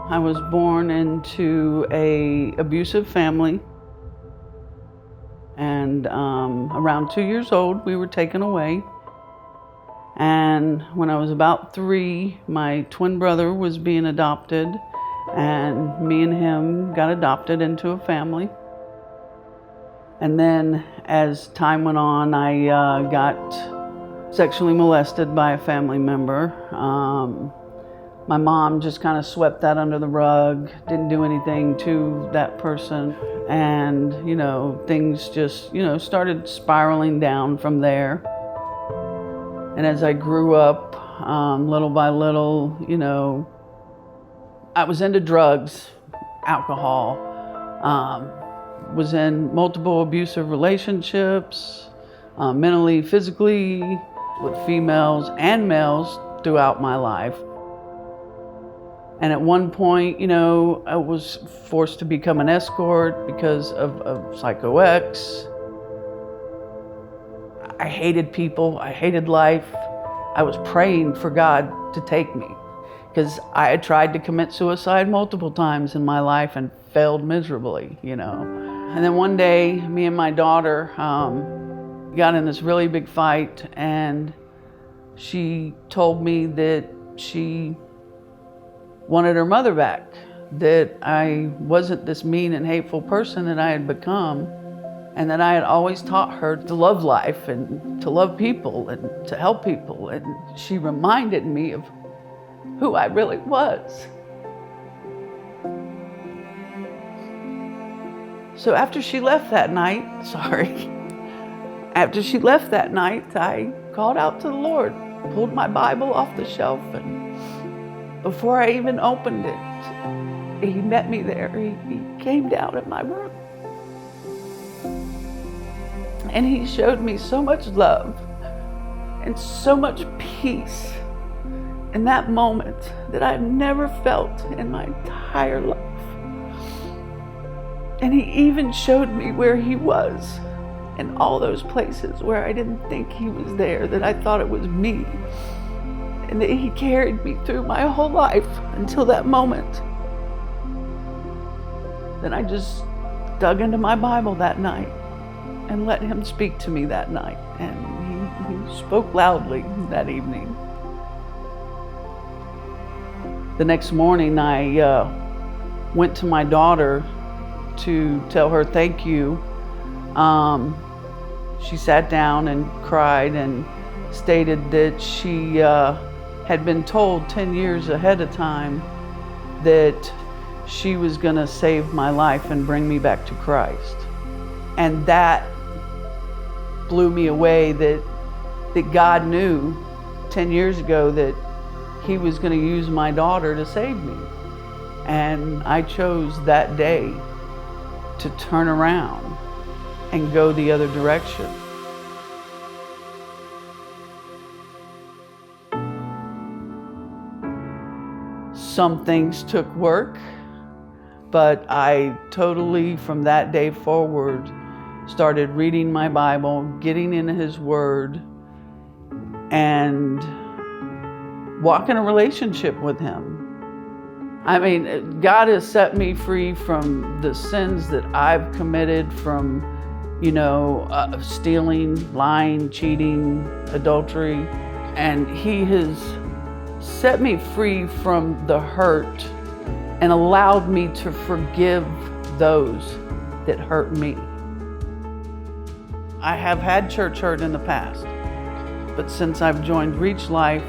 I was born into an abusive family, and around 2 years old, we were taken away. And when I was about 3, my twin brother was being adopted, and me and him got adopted into a family. And then as time went on, I got sexually molested by a family member. My mom just kind of swept that under the rug, didn't do anything to that person. And, things just, started spiraling down from there. And as I grew up, little by little, I was into drugs, alcohol, was in multiple abusive relationships, mentally, physically, with females and males throughout my life. And at one point, I was forced to become an escort because of Psycho X. I hated people, I hated life. I was praying for God to take me because I had tried to commit suicide multiple times in my life and failed miserably, And then one day, me and my daughter got in this really big fight, and she told me that she wanted her mother back, that I wasn't this mean and hateful person that I had become, and that I had always taught her to love life and to love people and to help people. And she reminded me of who I really was. So after she left that night, I called out to the Lord, pulled my Bible off the shelf, and before I even opened it, He met me there. He came down in my room. And He showed me so much love and so much peace in that moment that I've never felt in my entire life. And He even showed me where He was in all those places where I didn't think He was there, that I thought it was me. And that He carried me through my whole life until that moment. Then I just dug into my Bible that night and let Him speak to me that night. And He spoke loudly that evening. The next morning, I went to my daughter to tell her thank you. She sat down and cried and stated that she had been told 10 years ahead of time that she was going to save my life and bring me back to Christ. And that blew me away, that God knew 10 years ago that He was going to use my daughter to save me. And I chose that day to turn around and go the other direction. Some things took work, but I totally, from that day forward, started reading my Bible, getting in His Word, and walking a relationship with Him. I mean, God has set me free from the sins that I've committed, from, stealing, lying, cheating, adultery, and He has set me free from the hurt and allowed me to forgive those that hurt me. I have had church hurt in the past, but since I've joined Reach Life,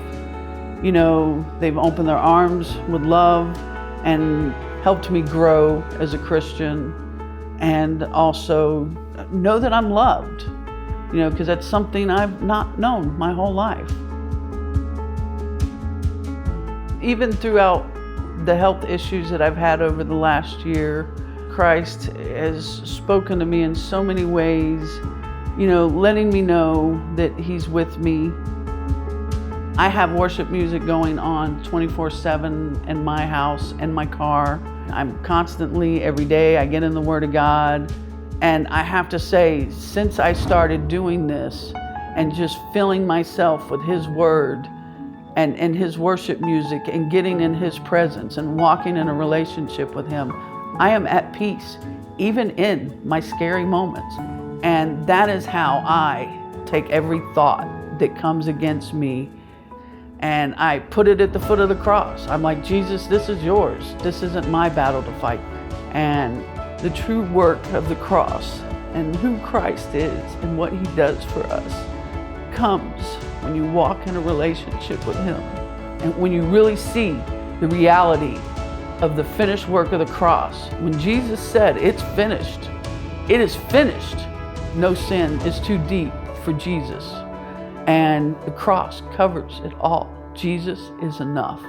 they've opened their arms with love and helped me grow as a Christian, and also know that I'm loved, because that's something I've not known my whole life. Even throughout the health issues that I've had over the last year, Christ has spoken to me in so many ways, letting me know that He's with me. I have worship music going on 24/7 in my house, in my car. I'm constantly, every day, I get in the Word of God. And I have to say, since I started doing this and just filling myself with His Word and his worship music and getting in his presence and walking in a relationship with him, I am at peace, even in my scary moments. And that is how I take every thought that comes against me and I put it at the foot of the cross. I'm like, Jesus, this is yours. This isn't my battle to fight. And the true work of the cross and who Christ is and what he does for us comes when you walk in a relationship with him. And when you really see the reality of the finished work of the cross. When Jesus said, it's finished, it is finished. No sin is too deep for Jesus. And the cross covers it all. Jesus is enough.